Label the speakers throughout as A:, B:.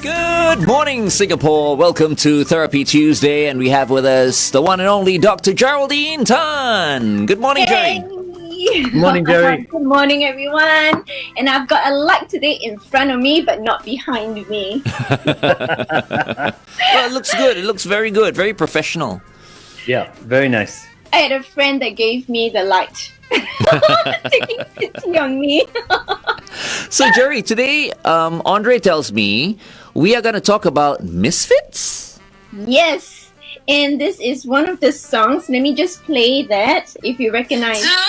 A: Good morning, Singapore. Welcome to Therapy Tuesday, and we have with us the one and only Dr. Geraldine Tan. Good morning,
B: Hey!
A: Jerry.
C: Good morning, Jerry.
B: Good morning, everyone. And I've got a light today in front of me, but not behind me.
A: Well, it looks good. It looks very good. Very professional.
C: Yeah, very nice.
B: I had a friend that gave me the light. Taking pity on me.
A: So, Jerry, today, Andre tells me we are going to talk about Misfits.
B: Yes. And this is one of the songs. Let me just play that if you recognize.
D: Do you ever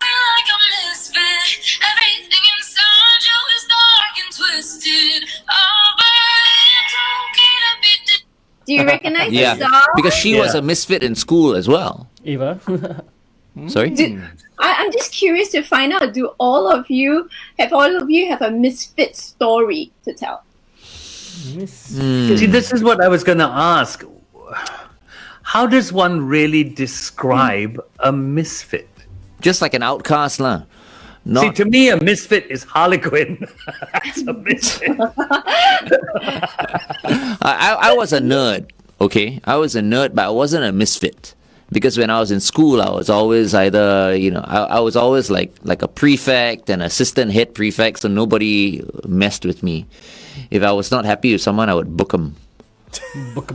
D: feel like a misfit? Everything inside you is dark and twisted. Oh, but it's okay to be
B: Do you recognize
A: Yeah,
B: the song?
A: because she was a misfit in school as well.
E: Eva.
A: Sorry?
B: I'm just curious to find out, do all of you have a misfit story to tell?
C: See, this is what I was going to ask. How does one really describe a misfit?
A: Just like an outcast, lah.
C: See, to me, a misfit is Harlequin. That's a misfit.
A: I was a nerd, okay? I was a nerd, but I wasn't a misfit. Because when I was in school, I was always either, I was always like a prefect, an assistant head prefect, so nobody messed with me. If I was not happy with someone, I would book them.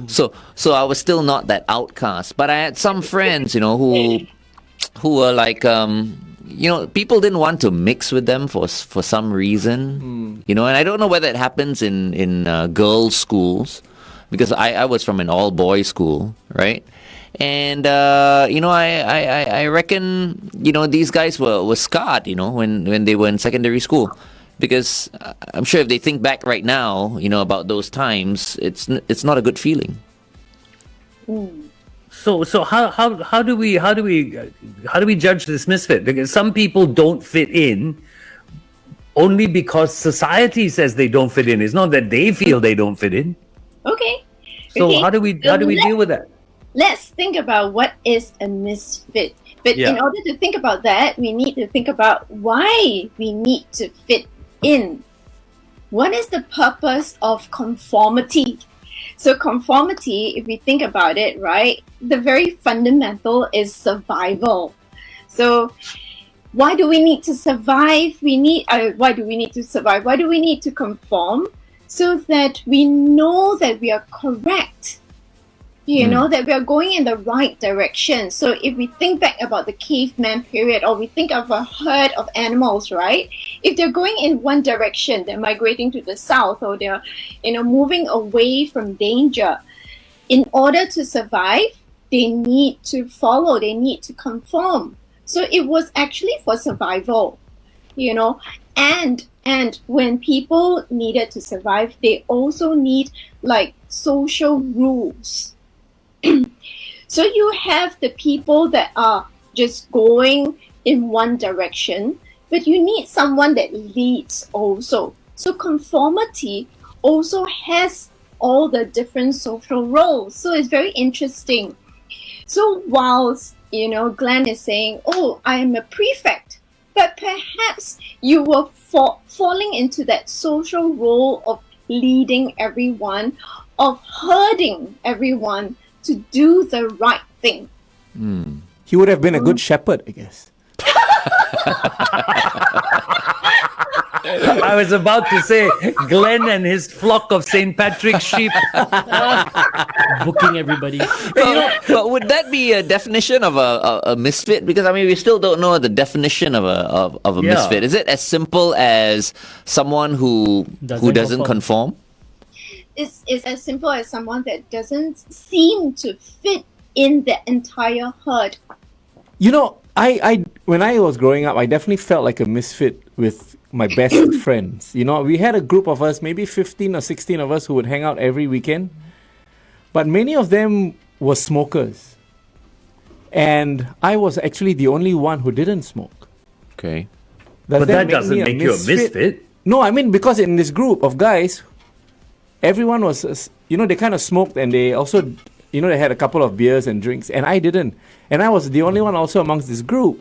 A: So I was still not that outcast. But I had some friends, who were like, people didn't want to mix with them for some reason, and I don't know whether it happens in girls' schools, because I was from an all-boys school, right? And I reckon these guys were scarred, when they were in secondary school, because I'm sure if they think back right now, about those times, it's not a good feeling.
C: So how do we judge this misfit? Because some people don't fit in only because society says they don't fit in. It's not that they feel they don't fit in.
B: Okay.
C: So how do we deal with that?
B: Let's think about what is a misfit. But
C: Yeah.
B: in order to think about that, we need to think about why we need to fit in. What is the purpose of conformity? So conformity, if we think about it, right, the very fundamental is survival. So why do we need to survive? Why do we need to survive? Why do we need to conform? So that we know that we are correct. That we are going in the right direction. So if we think back about the caveman period, or we think of a herd of animals, right? If they're going in one direction, they're migrating to the south, or they're, moving away from danger. In order to survive, they need to follow, they need to conform. So it was actually for survival, and when people needed to survive, they also need like social rules. So you have the people that are just going in one direction, but you need someone that leads also. So conformity also has all the different social roles. So it's very interesting. So whilst, Glenn is saying, oh, I am a prefect, but perhaps you were falling into that social role of leading everyone, of herding everyone to do the right thing.
E: He would have been a good shepherd, I guess.
C: I was about to say Glenn and his flock of St. Patrick's sheep.
E: Booking everybody.
A: But would that be a definition of a misfit? Because we still don't know the definition of a misfit. Is it as simple as someone who doesn't conform?
B: It's as simple as someone that doesn't seem to fit in the entire herd.
E: I when I was growing up, I definitely felt like a misfit with my best friends. We had a group of us, maybe 15 or 16 of us, who would hang out every weekend. But many of them were smokers. And I was actually the only one who didn't smoke.
A: Okay.
C: But that doesn't make you a misfit.
E: No, because in this group of guys, everyone was, they kind of smoked, and they also, they had a couple of beers and drinks, and I didn't. And I was the only one also amongst this group,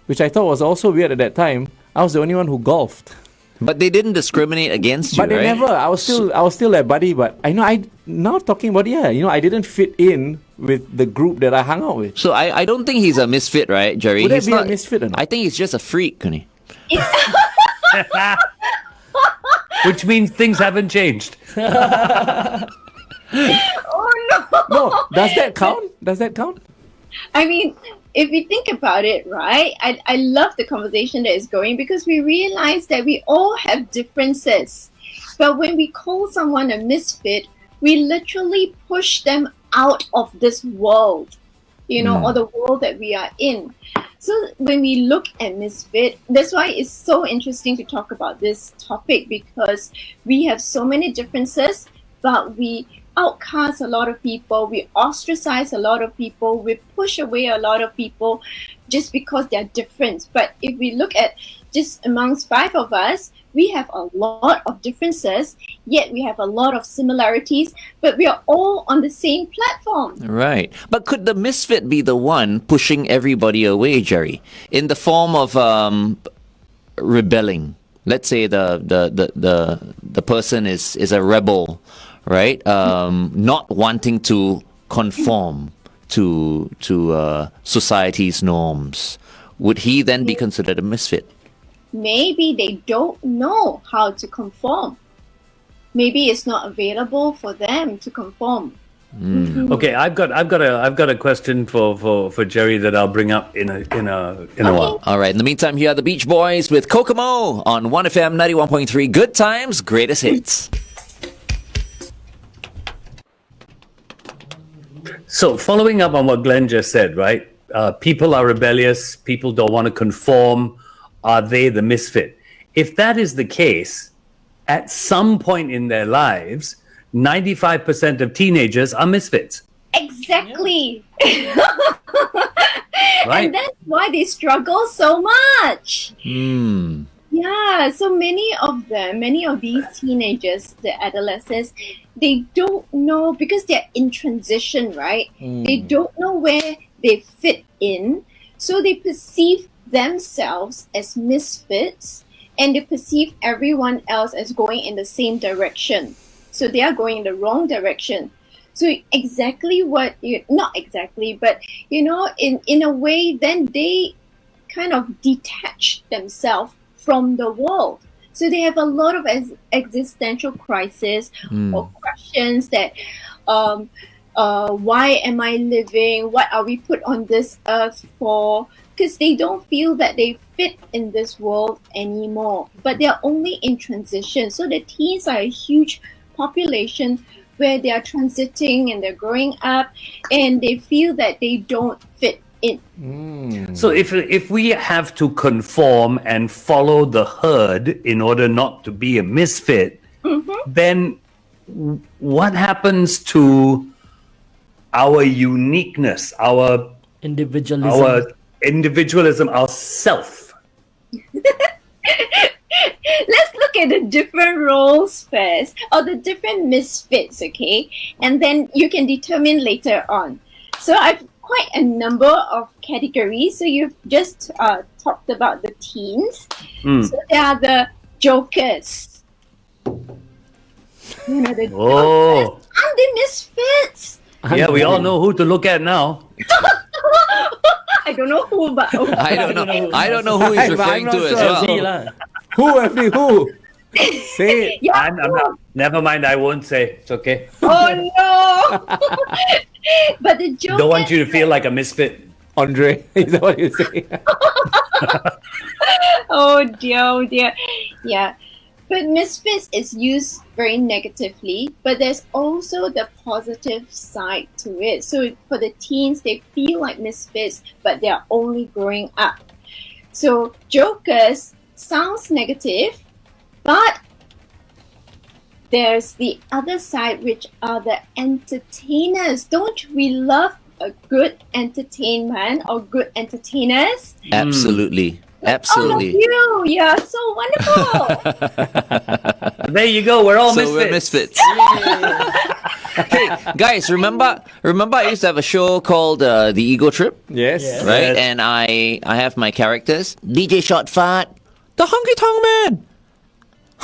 E: which I thought was also weird at that time. I was the only one who golfed.
A: But they didn't discriminate against you,
E: But they
A: right?
E: never. I was still their buddy. But I know now talking about I didn't fit in with the group that I hung out with.
A: So I don't think he's a misfit, right, Jerry?
E: Would that
A: He's
E: be a
A: not
E: misfit or not?
A: I think he's just a freak, Kunni.
C: Which means things haven't changed.
B: Oh no!
E: No, does that count? Does that count?
B: I mean, if we think about it, right? I love the conversation that is going because we realize that we all have differences. But when we call someone a misfit, we literally push them out of this world, or the world that we are in. So when we look at misfit, that's why it's so interesting to talk about this topic because we have so many differences, but we outcast a lot of people, we ostracize a lot of people, we push away a lot of people just because they're different. But if we look at just amongst 5 of us, we have a lot of differences, yet we have a lot of similarities, but we are all on the same platform.
A: Right. But could the misfit be the one pushing everybody away, Jerry, in the form of rebelling? Let's say the person is a rebel, right? Not wanting to conform to society's norms. Would he then be considered a misfit?
B: Maybe they don't know how to conform. Maybe it's not available for them to conform.
C: Okay, I've got a question for Jerry that I'll bring up in a while.
A: All right. In the meantime, here are the Beach Boys with Kokomo on 1FM 91.3. Good times, greatest hits.
C: So, following up on what Glenn just said, right? People are rebellious. People don't want to conform. Are they the misfit? If that is the case, at some point in their lives, 95% of teenagers are misfits.
B: Exactly.
C: Right?
B: And that's why they struggle so much. Yeah, so many of these teenagers, the adolescents, they don't know because they're in transition, right? They don't know where they fit in. So they perceive themselves as misfits and they perceive everyone else as going in the same direction. So they are going in the wrong direction. So exactly not exactly, but in a way, then they kind of detach themselves from the world. So they have a lot of existential crisis or questions that why am I living? What are we put on this earth for? Because they don't feel that they fit in this world anymore. But they are only in transition. So the teens are a huge population where they are transiting and they're growing up and they feel that they don't fit in.
C: So if we have to conform and follow the herd in order not to be a misfit, then what happens to our uniqueness, our individualism, our self?
B: Let's look at the different roles first, or the different misfits, okay? And then you can determine later on. So I've quite a number of categories. So you've just talked about the teens. So there are the jokers. The jokers. Aren't they misfits?
C: Yeah, we all know who to look at now.
B: I don't know who, but
A: I don't know who he's referring to as well.
E: Who? Say it.
B: Yeah.
C: I'm not. Never mind. I won't say. It's okay.
B: Oh no! But the jokers.
C: Don't want you to feel like a misfit.
E: Andre, is that what you say?
B: Oh dear. Yeah. But misfits is used very negatively, but there's also the positive side to it. So for the teens, they feel like misfits, but they're only growing up. So jokers sounds negative, but there's the other side, which are the entertainers. Don't we love a good entertainment or good entertainers?
A: Absolutely. Absolutely.
B: All of you, you're so wonderful.
C: There you go. We're all misfits.
A: We're misfits. Hey, guys, remember I used to have a show called The Ego Trip?
E: Yes.
A: Right?
C: Yes.
A: And I have my characters. DJ Short Fart, the Honky Tonk Man,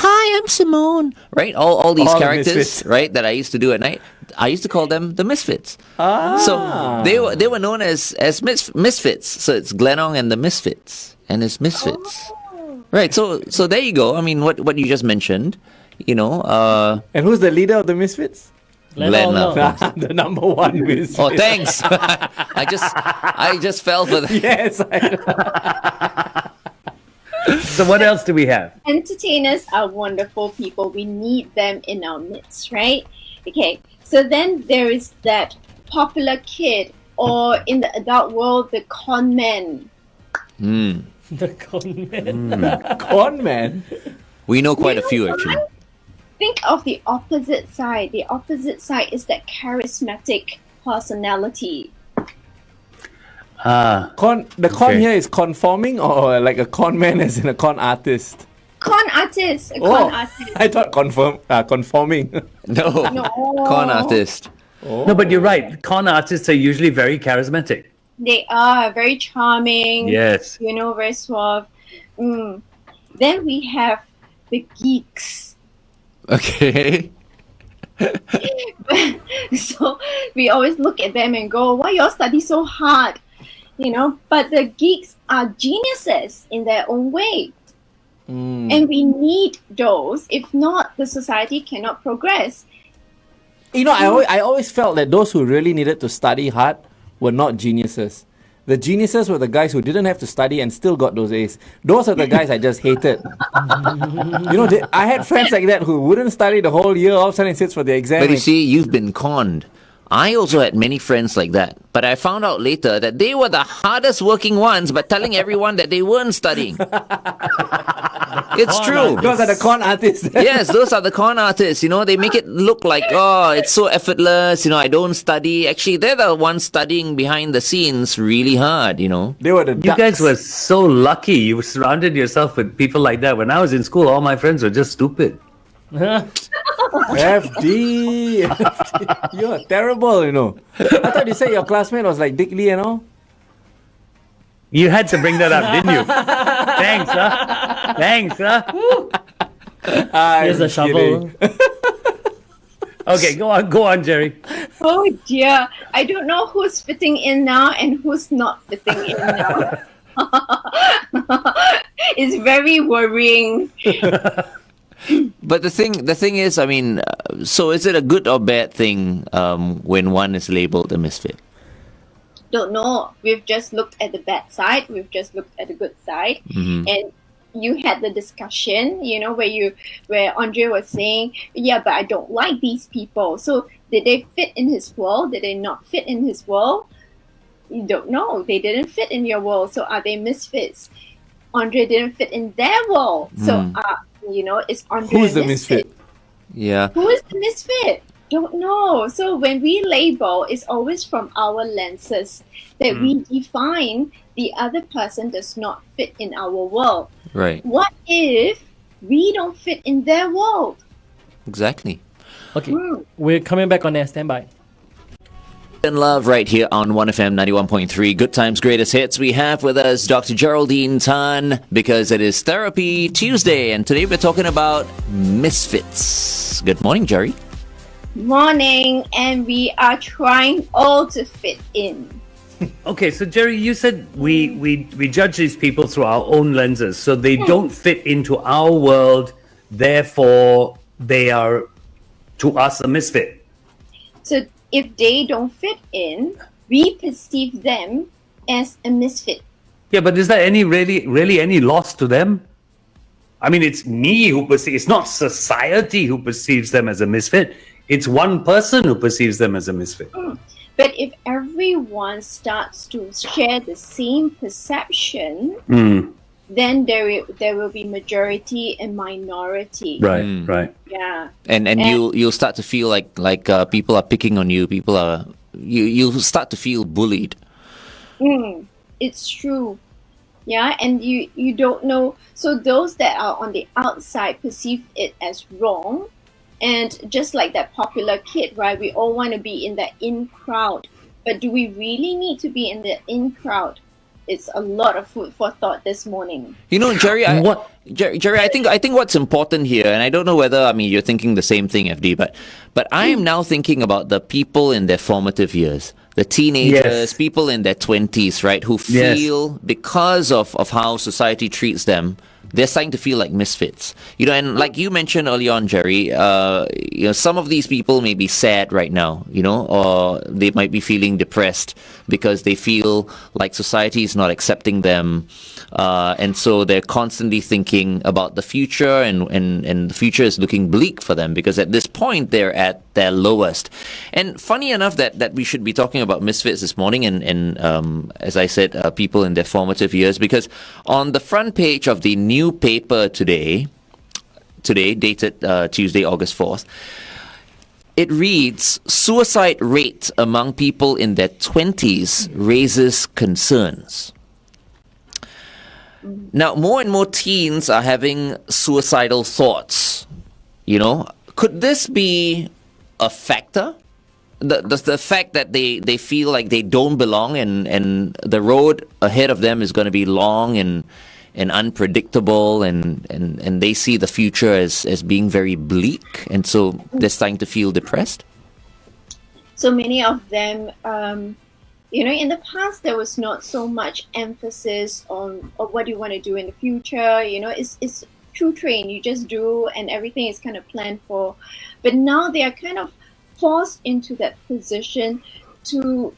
A: hi, I'm Simone. Right? All these
E: All the
A: characters,
E: Misfits.
A: right, that I used to do at night, I used to call them the Misfits.
E: Ah.
A: So they were known as Misfits. So it's Glenong and the Misfits. And it's Misfits. Right. So there you go. I mean, what you just mentioned,
E: And who's the leader of the Misfits?
A: Glenn
F: No.
A: Love.
E: The number one Misfit.
A: Oh, thanks. I just fell for that.
E: Yes.
C: So what else do we have?
B: Entertainers are wonderful people. We need them in our midst, right? Okay, so then there is that popular kid, or in the adult world, the con man.
F: The con man.
E: Con man.
A: We know quite a
B: You
A: few
B: know
A: actually.
B: what? Think of the opposite side. The opposite side is that charismatic personality.
C: Ah,
E: The con
C: Okay.
E: here is conforming, or like a con man as in a con artist?
B: Con artist. A
E: Oh,
B: con artist.
E: I thought conforming.
A: No.
B: No.
A: Con artist.
C: no, but you're right. Con artists are usually very charismatic.
B: They are very charming.
C: Yes.
B: Very suave. Then we have the geeks.
A: Okay.
B: So we always look at them and go, why y'all study so hard? But the geeks are geniuses in their own way. And we need those. If not, the society cannot progress.
E: I always felt that those who really needed to study hard were not geniuses. The geniuses were the guys who didn't have to study and still got those A's. Those are the guys I just hated. I had friends like that who wouldn't study the whole year, all of a sudden sits for the exam.
A: But you
E: and-
A: see, you've been conned. I also had many friends like that, but I found out later that they were the hardest working ones, but telling everyone that they weren't studying. It's true.
E: Those are the con artists.
A: Yes, those are the con artists. They make it look like, oh, it's so effortless. I don't study. Actually, they're the ones studying behind the scenes really hard.
E: They were the
C: You
E: ducks.
C: guys were so lucky. You surrounded yourself with people like that. When I was in school, all my friends were just stupid.
E: FD. You're terrible, I thought you said your classmate was like Dick Lee,
C: You had to bring that up, didn't you? Thanks, huh? Thanks, huh?
F: Here's a shovel.
C: Okay, go on, Jerry.
B: Oh dear. I don't know who's fitting in now and who's not fitting in now. It's very worrying.
A: But the thing is, I mean, so is it a good or bad thing when one is labeled a misfit?
B: Don't know. We've just looked at the bad side. We've just looked at the good side. And you had the discussion, where Andre was saying, yeah, but I don't like these people. So did they fit in his world? Did they not fit in his world? You don't know. They didn't fit in your world. So are they misfits? Andre didn't fit in their world. So is Andre
E: Who's
B: a
E: the misfit?
A: Yeah.
B: Who is the misfit? Don't know. So when we label, it's always from our lenses that we define the other person does not fit in our world.
A: Right.
B: What if we don't fit in their world?
A: Exactly.
F: Okay, we're coming back on air. Stand by.
A: In love right here on 1FM 91.3. Good times, greatest hits. We have with us Dr. Geraldine Tan because it is Therapy Tuesday, and today we're talking about misfits. Good morning, Jerry.
B: Morning, and we are trying all to fit in.
C: Okay, so Jerry, you said we judge these people through our own lenses, so they don't fit into our world, therefore they are, to us, a misfit.
B: So if they don't fit in, we perceive them as a misfit.
C: Yeah, but is there any really any loss to them? I mean, it's me who perceives. It's not society who perceives them as a misfit. It's one person who perceives them as a misfit.
B: But if everyone starts to share the same perception, then there will be majority and minority.
C: Right.
B: Yeah.
A: And you'll start to feel like people are picking on you. You'll start to feel bullied.
B: It's true. Yeah, and you don't know. So those that are on the outside perceive it as wrong. And just like that popular kid, right? We all want to be in that in crowd. But do we really need to be in the in crowd? it's a lot of food for thought this morning.
A: You know, Jerry,
C: What-
A: Jerry, I think what's important here, and I don't know whether you're thinking the same thing, FD, but I am now thinking about the people in their formative years, the teenagers,
C: Yes.
A: people in their 20s, right, who
C: Yes.
A: feel because of how society treats them, they're starting to feel like misfits. You know, and like you mentioned earlier on, Jerry, some of these people may be sad right now, or they might be feeling depressed because they feel like society is not accepting them. And so they're constantly thinking about the future, and the future is looking bleak for them because at this point they're at their lowest. And funny enough that we should be talking about misfits this morning, and as I said, people in their formative years, because on the front page of the new paper today dated Tuesday, August 4th, it reads, suicide rate among people in their 20s raises concerns. Now, more and more teens are having suicidal thoughts. Could this be a factor? The fact that they feel like they don't belong, and the road ahead of them is going to be long and unpredictable, and they see the future as being very bleak, and so they're starting to feel depressed?
B: So many of them, in the past, there was not so much emphasis on what you want to do in the future. It's true train. You just do, and everything is kind of planned for. But now they are kind of forced into that position to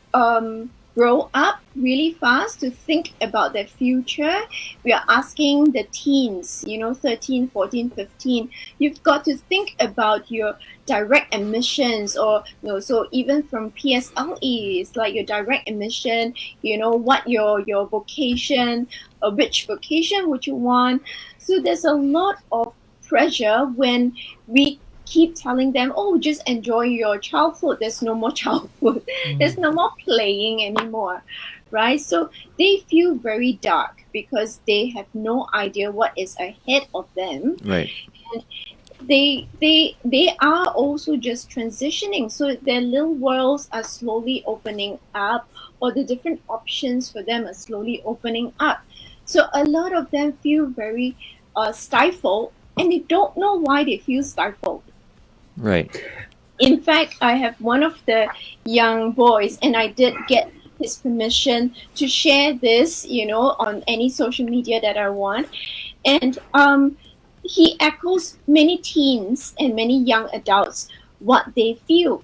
B: grow up really fast, to think about their future. We are asking the teens, 13, 14, 15, you've got to think about your direct admissions, or so even from PSLE, it's like your direct admission, what your vocation, which vocation would you want. So there's a lot of pressure when we keep telling them, oh, just enjoy your childhood. There's no more childhood. There's no more playing anymore, right? So they feel very dark because they have no idea what is ahead of them.
A: Right.
B: And they are also just transitioning. So their little worlds are slowly opening up, or the different options for them are slowly opening up. So a lot of them feel very stifled, and they don't know why they feel stifled.
A: Right.
B: In fact, I have one of the young boys, and I did get his permission to share this, on any social media that I want. And he echoes many teens and many young adults what they feel.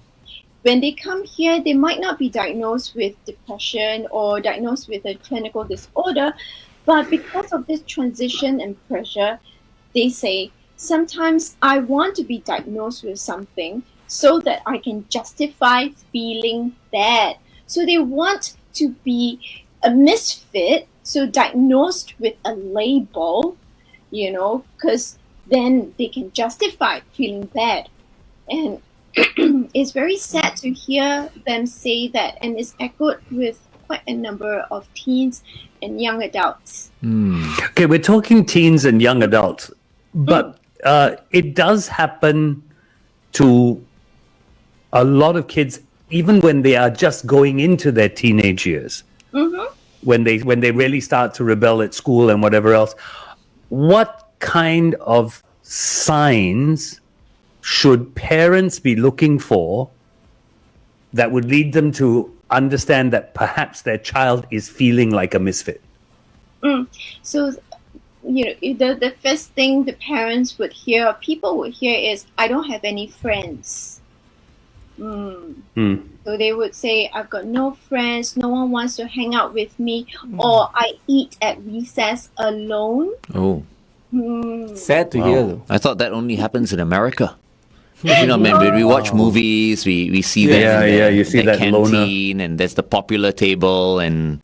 B: When they come here, they might not be diagnosed with depression or diagnosed with a clinical disorder, but because of this transition and pressure, they say, sometimes I want to be diagnosed with something so that I can justify feeling bad. So they want to be a misfit, so diagnosed with a label, because then they can justify feeling bad. And it's very sad to hear them say that, and it's echoed with quite a number of teens and young adults.
C: Okay, we're talking teens and young adults, but it does happen to a lot of kids, even when they are just going into their teenage years, when they really start to rebel at school and whatever else. What kind of signs should parents be looking for that would lead them to understand that perhaps their child is feeling like a misfit?
B: So, the first thing the parents would hear, people would hear, is, I don't have any friends. So they would say, I've got no friends, no one wants to hang out with me, or I eat at recess alone.
A: Oh.
E: Sad to hear, though.
A: I thought that only happens in America. When we watch movies, we see that in
C: you see
A: the
C: that loner.
A: canteen, and there's the popular table, and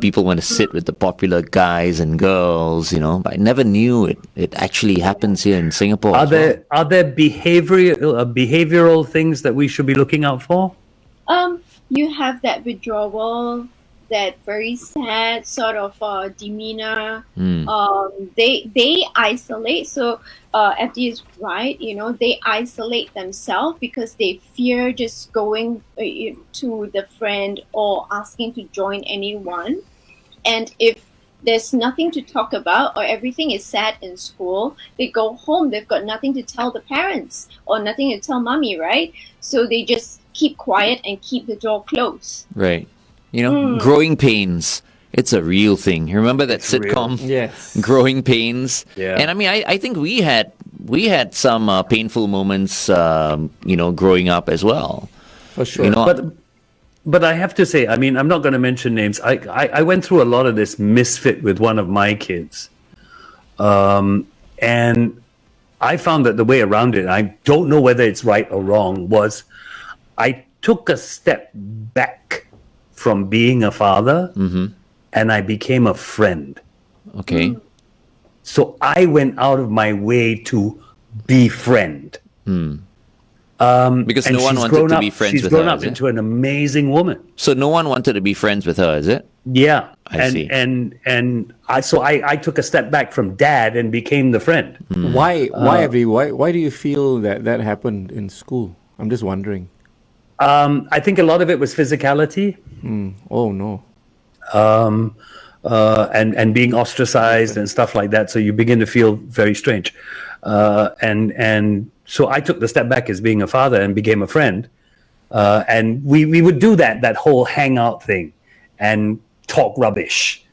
A: people want to sit with the popular guys and girls, but I never knew it actually happens here in Singapore.
C: Are
A: as well.
C: there behavioral things that we should be looking out for?
B: You have that withdrawal, that very sad sort of demeanor. They isolate. So FD is right. They isolate themselves because they fear just going to the friend or asking to join anyone. And if there's nothing to talk about or everything is sad in school, they go home, they've got nothing to tell the parents or nothing to tell mommy, right? So they just keep quiet and keep the door closed.
A: Right. Growing pains. It's a real thing. You remember that
C: It's real.
A: sitcom?
E: Yes.
A: Growing Pains.
C: Yeah.
A: And I mean, I think we had some painful moments, growing up as well.
E: For sure.
A: You know,
C: But I have to say, I mean, I'm not going to mention names. I went through a lot of this misfit with one of my kids. And I found that the way around it, I don't know whether it's right or wrong, was I took a step back from being a father and I became a friend.
A: okay.
C: So I went out of my way to befriend.
A: Because
C: And
A: no one
C: she's
A: wanted
C: grown
A: to
C: up,
A: be friends
C: she's
A: with
C: grown
A: her.
C: up
A: Is it?
C: into an amazing woman.
A: So no one wanted to be friends with her, is it?
C: Yeah,
A: I see.
C: And I took a step back from dad and became the friend.
E: Why, Avi? Why do you feel that happened in school? I'm just wondering.
C: I think a lot of it was physicality
E: Oh no.
C: and being ostracized and stuff like that. So you begin to feel very strange, and so I took the step back as being a father and became a friend, and we would do that whole hangout thing and talk rubbish,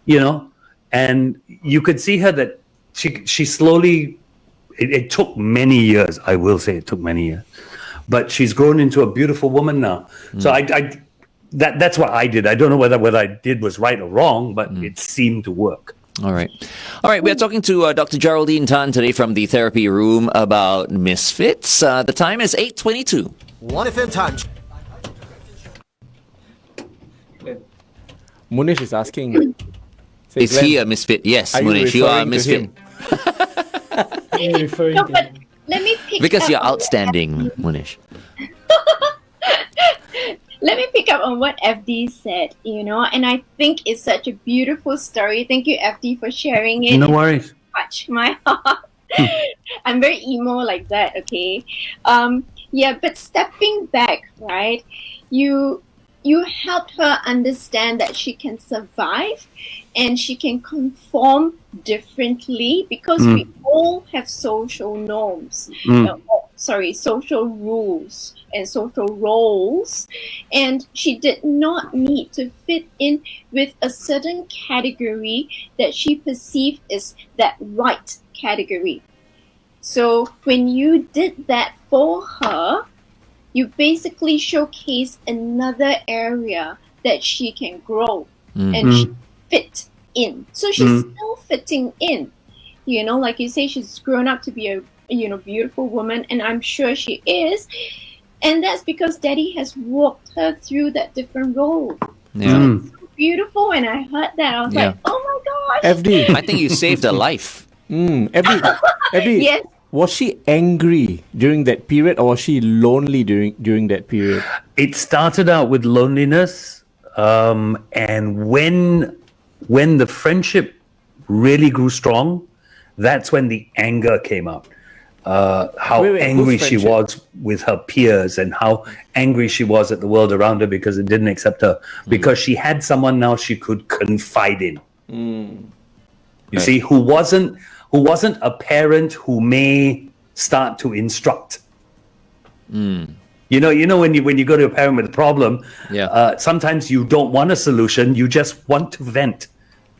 C: and you could see her that she slowly. It took many years. I will say it took many years, but she's grown into a beautiful woman now. So that's what I did. I don't know whether what I did was right or wrong, but it seemed to work.
A: All right. We are talking to Dr. Geraldine Tan today from the therapy room about Misfits. The time is 8:22.
G: 1FM time.
E: Munish is asking. Say,
A: Is
E: Glenn,
A: he a misfit? Yes,
E: are you
A: Munish, you are a
E: referring to
A: misfit.
E: him?
F: You're referring
B: No,
F: to
B: but let me pick
A: Because
B: up
A: you're
B: on what
A: outstanding, Munish.
B: Let me pick up on what FD said, and I think it's such a beautiful story. Thank you, FD, for sharing it.
C: No worries.
B: Touch my heart. I'm very emo like that, okay? But stepping back, right? You helped her understand that she can survive and she can conform differently because we all have social norms. Social rules and social roles, and she did not need to fit in with a certain category that she perceived as that right category. So when you did that for her, you basically showcase another area that she can grow and she fit in. So she's still fitting in. Like you say, she's grown up to be a beautiful woman, and I'm sure she is. And that's because Daddy has walked her through that different role.
A: Yeah.
B: It's so beautiful. When I heard that, I was like, oh my gosh.
E: FD.
A: I think you saved her life.
E: FD.
B: Yes.
E: Was she angry during that period, or was she lonely during that period?
C: It started out with loneliness, and when the friendship really grew strong, that's when the anger came out. How
E: Wait,
C: angry
E: whose
C: she was with her peers and how angry she was at the world around her because it didn't accept her, because she had someone now she could confide in. You see, who wasn't a parent who may start to instruct. When you go to a parent with a problem, sometimes you don't want a solution, you just want to vent.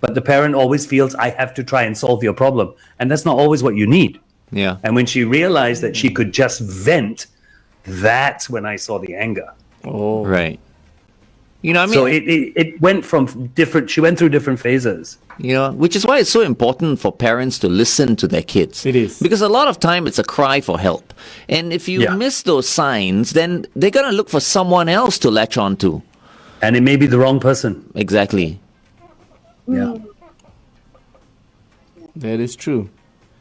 C: But the parent always feels, I have to try and solve your problem. And that's not always what you need.
A: Yeah.
C: And when she realized that she could just vent, that's when I saw the anger.
E: Oh,
A: Right. I mean,
C: So it went from she went through different phases.
A: which is why it's so important for parents to listen to their kids.
E: It is.
A: Because a lot of time it's a cry for help. And if you miss those signs, then they're going to look for someone else to latch on to.
C: And it may be the wrong person.
A: Exactly.
C: Yeah.
E: that is true.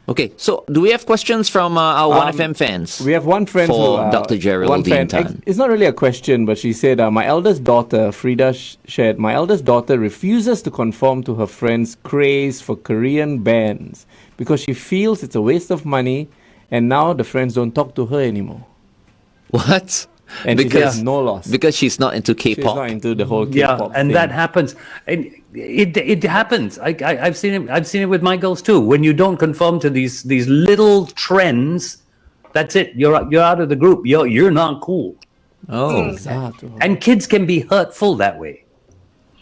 A: Okay, so do we have questions from our 1FM fans?
E: We have one friend
A: for
E: who,
A: Dr. Geraldine Tan.
E: It's not really a question, but she said, my eldest daughter, Frida shared, my eldest daughter refuses to conform to her friend's craze for Korean bands because she feels it's a waste of money, and now the friends don't talk to her anymore.
A: What?
E: And she says no loss.
A: Because she's not into
E: She's
A: K-pop.
E: not into the whole K-pop
C: Yeah, and
E: thing.
C: that happens, and it happens. I've seen it. I've seen it with my girls too. When you don't conform to these little trends, that's it. You're out of the group. You're not cool.
A: Oh,
E: Exato.
C: And kids can be hurtful that way.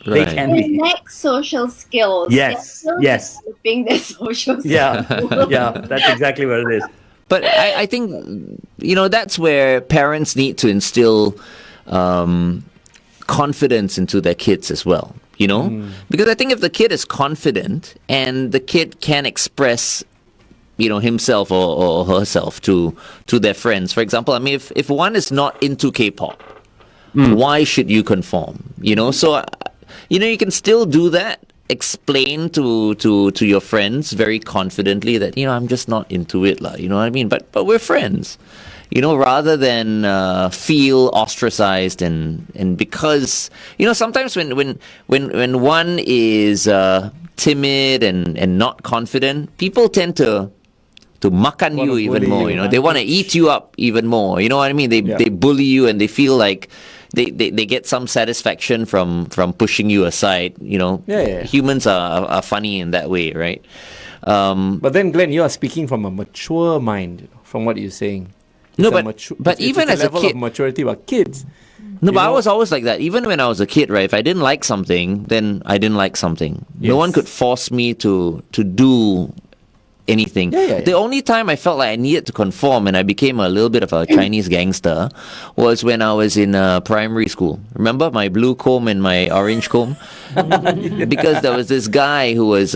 C: They
A: right.
C: can
B: They
C: be.
B: lack social skills.
C: Yes,
B: They're still
C: yes.
B: developing their social
C: Yeah,
B: skills.
C: yeah. That's exactly what it is.
A: But I think, that's where parents need to instill confidence into their kids as well, Because I think if the kid is confident and the kid can express, himself or herself to their friends. For example, I mean, if one is not into K-pop, why should you conform? So, you can still do that. Explain to your friends very confidently that I'm just not into it, you know what I mean, but we're friends, rather than feel ostracized and because sometimes when one is timid and not confident, people tend to makan you even more, they want to eat you up even more, you know what I mean, they bully you and they feel like they get some satisfaction from pushing you aside. Humans are funny in that way, right?
E: But then, Glenn, you are speaking from a mature mind, from what you're saying.
A: No,
E: It's
A: but even as a
E: level
A: kid,
E: of maturity about kids.
A: no, but I was always like that. Even when I was a kid, right? If I didn't like something, then I didn't like something.
E: Yes.
A: No one could force me to do anything. The only time I felt like I needed to conform and I became a little bit of a Chinese gangster was when I was in primary school. Remember my blue comb and my orange comb? Because there was this guy who was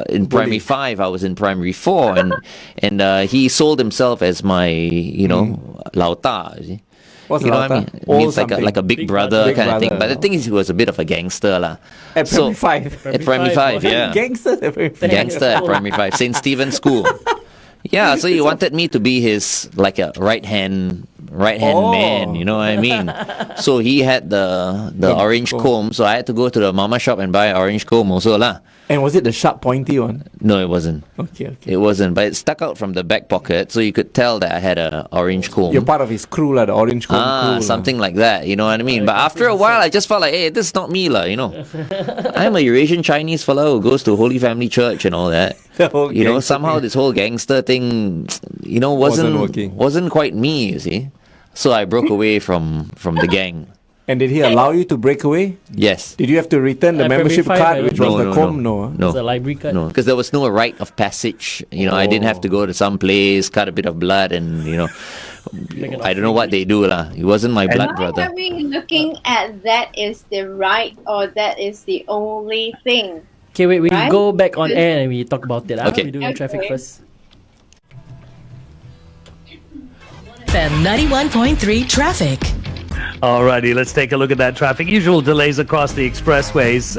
A: in primary 5, I was in primary 4, and he sold himself as my, lao ta. You see?
E: What's
A: You know what I
E: Lauta?
A: mean? It
E: Old
A: means
E: something.
A: like a big brother
E: Big
A: kind of thing.
E: brother.
A: But the thing is, he was a bit of a gangster, lah.
E: At primary 5.
A: At primary 5, yeah.
E: Gangster at primary 5.
A: Gangster at primary 5, St. Stephen's School. Yeah, so he wanted me to be his like a right hand man, you know what I mean? So he had the orange comb, so I had to go to the mama shop and buy orange comb also lah.
E: And was it the sharp, pointy one?
A: No, it wasn't.
E: Okay.
A: It wasn't, but it stuck out from the back pocket, so you could tell that I had a orange comb.
E: You're part of his crew, the orange comb crew.
A: Something like that, you know what I mean? But after a while, I just felt like, hey, this is not me, I'm a Eurasian Chinese fellow who goes to Holy Family Church and all that.
E: The whole gangster
A: Somehow
E: thing.
A: this whole gangster thing,
E: Wasn't working.
A: wasn't quite me, you see. So I broke away from the gang.
E: And did he allow you to break away?
A: Yes.
E: Did you have to return the
F: At
E: membership
F: primary
E: card,
F: five,
E: which
F: I
E: was
A: don't
E: the
A: know.
E: comb?
A: No.
F: It's a library card.
A: No, because there was no rite of passage. I didn't have to go to some place, cut a bit of blood, and I don't know what they do lah. He wasn't my blood
B: Why
A: brother.
B: are we looking at that is the right or that is the only thing?
F: Okay, wait, we
B: Right?
F: go back on air and we talk about it.
A: Okay.
F: We do the traffic
B: Okay.
F: first.
G: FM 91.3 traffic.
C: Alrighty, let's take a look at that traffic. Usual delays across the expressways.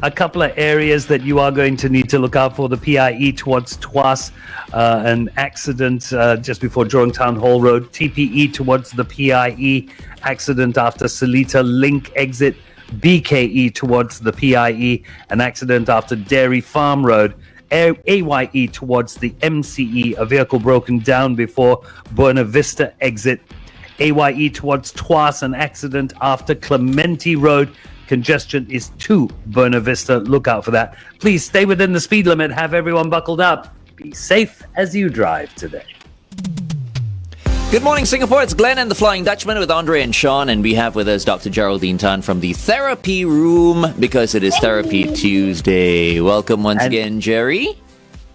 C: A couple of areas that you are going to need to look out for: the PIE towards Tuas, an accident just before Jurong Town Hall Road. TPE towards the PIE, accident after Seletar Link exit. BKE towards the PIE, an accident after Dairy Farm Road. AYE towards the MCE, a vehicle broken down before Buena Vista exit. AYE towards Tuas, an accident after Clementi Road. Congestion is to Buena Vista. Look out for that. Please stay within the speed limit. Have everyone buckled up. Be safe as you drive today.
A: Good morning, Singapore. It's Glenn and the Flying Dutchman with Andre and Shaun, and we have with us Dr. Geraldine Tan from the therapy room because it is Therapy Tuesday. Welcome once
C: And-
A: again, Jerry.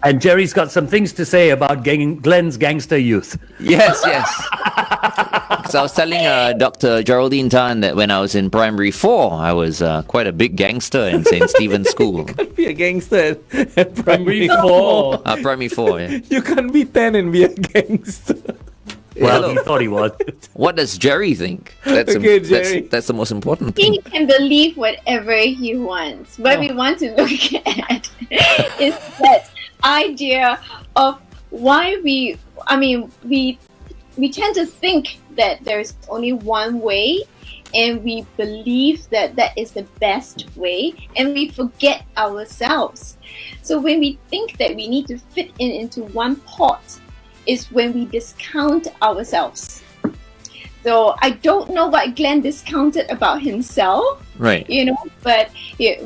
C: And Jerry's got some things to say about Glenn's gangster youth.
A: Yes. So I was telling Dr. Geraldine Tan that when I was in primary 4, I was quite a big gangster in St. Stephen's School.
E: Be a gangster at primary
F: Primary
E: 4.
F: 4.
A: Primary 4, yeah.
E: You can't be 10 and be a gangster.
C: Well,
A: Hello.
C: he thought he was.
A: What does Jerry think? That's
E: Okay, Jerry.
A: that's the most important thing.
B: He can believe whatever he wants. What we want to look at is that idea of why we tend to think that there's only one way, and we believe that that is the best way, and we forget ourselves. So when we think that we need to fit into one pot, is when we discount ourselves. So I don't know what Glenn discounted about himself,
A: Right.
B: but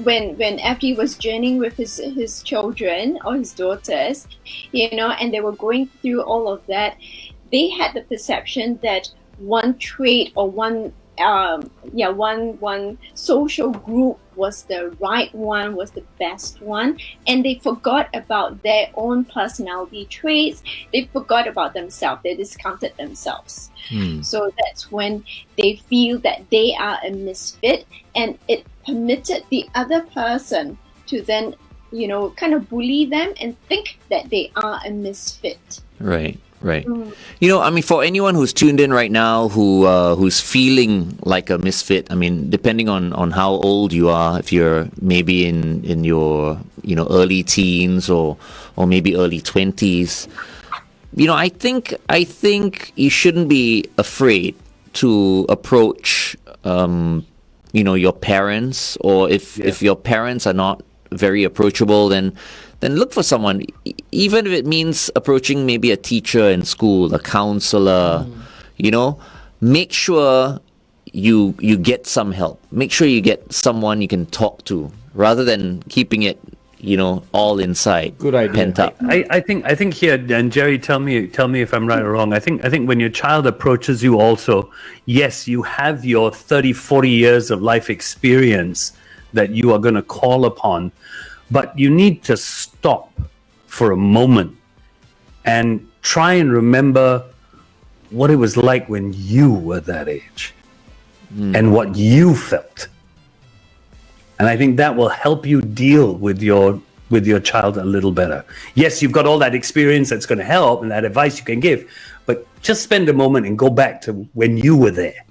B: when FD was journeying with his children or his daughters, and they were going through all of that, they had the perception that one trait or one social group was the right one, was the best one, and they forgot about their own personality traits. They forgot about themselves. They discounted themselves. So that's when they feel that they are a misfit, and it permitted the other person to then, kind of bully them and think that they are a misfit.
A: Right. For anyone who's tuned in right now who's feeling like a misfit, depending on how old you are, if you're maybe in your early teens or maybe early 20s, I think you shouldn't be afraid to approach your parents, or if your parents are not very approachable, then look for someone, even if it means approaching maybe a teacher in school, a counselor. Make sure you get some help. Make sure you get someone you can talk to, rather than keeping it all inside.
E: Good idea.
A: Pent up.
C: I think here, and Jerry, tell me if I'm right or wrong. I think when your child approaches you also, yes, you have your 30, 40 years of life experience that you are going to call upon, but you need to stop for a moment and try and remember what it was like when you were that age and what you felt. And I think that will help you deal with your child a little better. Yes, you've got all that experience that's going to help and that advice you can give, but just spend a moment and go back to when you were there.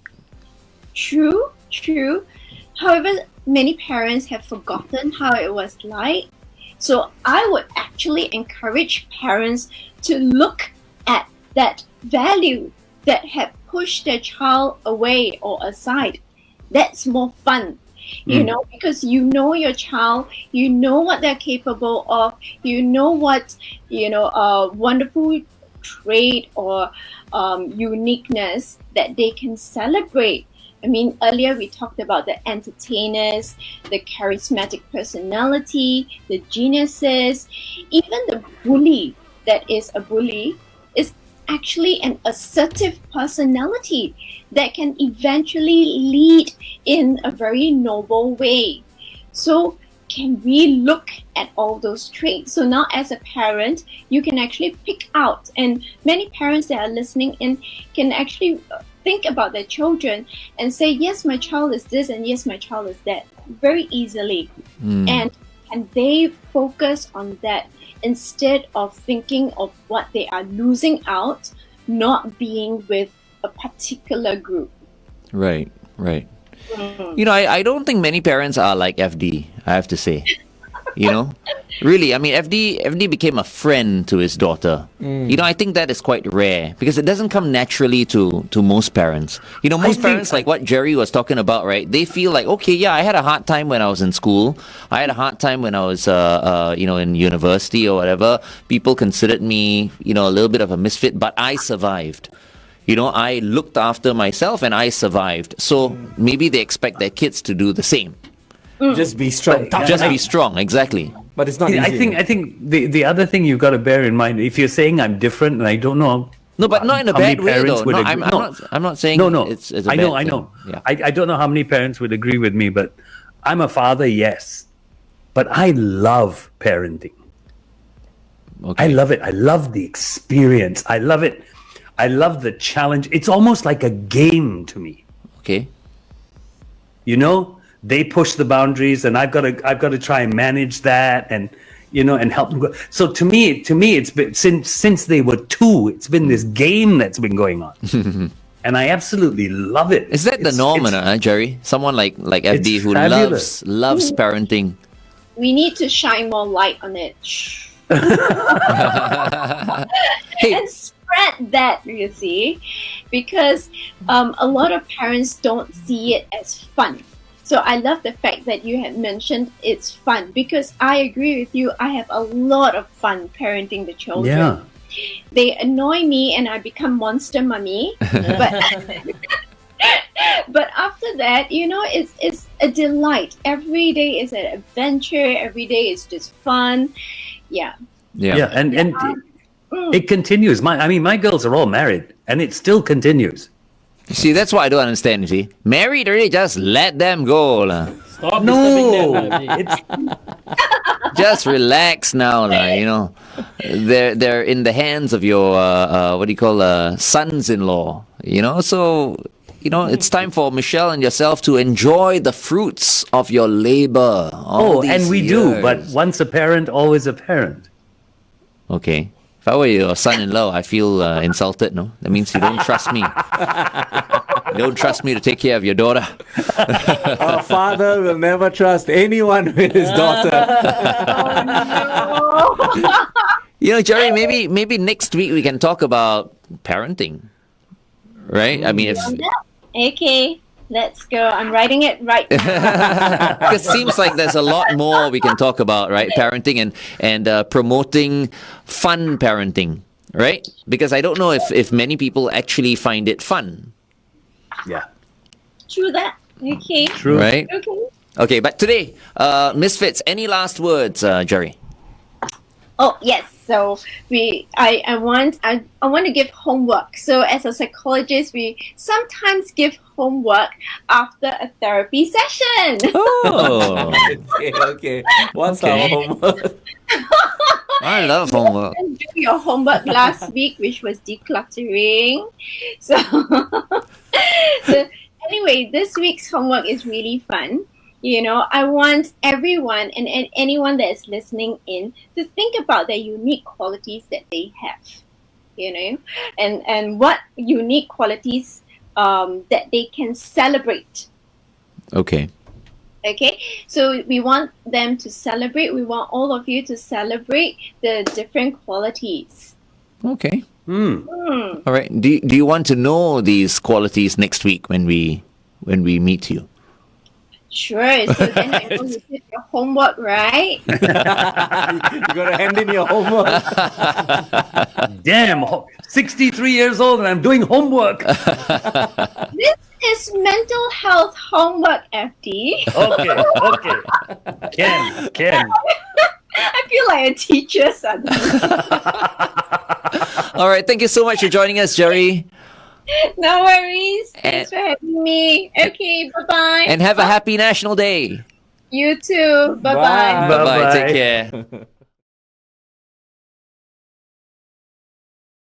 B: True. However, many parents have forgotten how it was like. So I would actually encourage parents to look at that value that had pushed their child away or aside. That's more fun, because your child, what they're capable of, what, a wonderful trait or uniqueness that they can celebrate. Earlier we talked about the entertainers, the charismatic personality, the geniuses, even the bully that is a bully is actually an assertive personality that can eventually lead in a very noble way. So can we look at all those traits? So now as a parent, you can actually pick out, and many parents that are listening in can actually think about their children and say, yes, my child is this, and yes, my child is that, very easily. And they focus on that instead of thinking of what they are losing out, not being with a particular group.
A: Right. I don't think many parents are like FD, I have to say. Really, FD became a friend to his daughter. I think that is quite rare, because it doesn't come naturally to most parents. Most parents, like what Jerry was talking about, right? They feel like, okay, yeah, I had a hard time when I was in school. I had a hard time when I was, in university or whatever. People considered me, a little bit of a misfit, but I survived. I looked after myself and I survived. So maybe they expect their kids to do the same.
E: Just be strong.
A: Just be strong, exactly.
E: But it's not easy.
C: I think the other thing you've got to bear in mind, if you're saying I'm different, and I don't know.
A: No, but not in a
C: how many
A: bad way,
C: parents
A: though.
C: would
A: No,
C: agree.
A: I'm not saying
C: No.
A: it's a
C: I
A: bad
C: know.
A: thing. Yeah.
C: I don't know how many parents would agree with me, but I'm a father, yes. But I love parenting.
A: Okay.
C: I love it. I love the experience. I love it. I love the challenge. It's almost like a game to me.
A: Okay.
C: They push the boundaries, and I've got to try and manage that, and and help them go. So to me, it's been since they were 2. It's been this game that's been going on, and I absolutely love it.
A: Is that the norm, Jerry? Someone like FD who
C: fabulous.
A: loves parenting.
B: We need to shine more light on it. And spread that, you see, because a lot of parents don't see it as fun. So I love the fact that you had mentioned it's fun, because I agree with you. I have a lot of fun parenting the children.
C: Yeah.
B: They annoy me and I become monster mummy. But but after that, it's a delight. Every day is an adventure. Every day is just fun. Yeah.
C: Yeah, and it continues. My girls are all married, and it still continues.
A: See, that's what I don't understand. You see, married already, just let them go, lah.
F: Stop
C: No,
F: disturbing them, lah.
C: it's
A: Just relax now, lah. They're in the hands of your what do you call sons-in-law. So it's time for Michelle and yourself to enjoy the fruits of your labor.
C: and we do, but once a parent, always a parent.
A: Okay. If I were your son-in-law, I feel insulted, no? That means you don't trust me. You don't trust me to take care of your daughter.
E: Our father will never trust anyone with his daughter.
A: Jerry, maybe next week we can talk about parenting. Right? I mean, if...
B: Okay, let's go. I'm writing it right now.
A: It seems like there's a lot more we can talk about, right? Parenting and promoting fun parenting, right? Because I don't know if many people actually find it fun.
C: Yeah.
B: True that. Okay.
C: True.
A: Right?
B: Okay.
A: Okay, but today, Misfits, any last words, Jerry?
B: Oh yes. So I want to give homework. So as a psychologist, we sometimes give homework after a therapy session.
A: Oh,
E: Okay. What's our homework?
A: I love homework.
B: You did your homework last week, which was decluttering. So anyway, this week's homework is really fun. I want everyone and anyone that is listening in to think about the unique qualities that they have, and what unique qualities that they can celebrate.
A: Okay.
B: Okay, so we want them to celebrate. We want all of you to celebrate the different qualities.
A: Okay. All right. Do you want to know these qualities next week when we meet you?
B: Sure. So then I know you did your homework, right?
E: You gotta hand in your homework.
C: Damn, 63 years old and I'm doing homework.
B: This is mental health homework, FD.
C: Okay. Ken.
B: I feel like a teacher suddenly.
A: All right. Thank you so much for joining us, Jerry.
B: No worries. Thanks for having me. Okay, bye-bye.
A: And have a happy National Day.
B: You too. Bye-bye.
E: Bye.
A: Bye-bye.
C: Bye-bye.
A: Take care.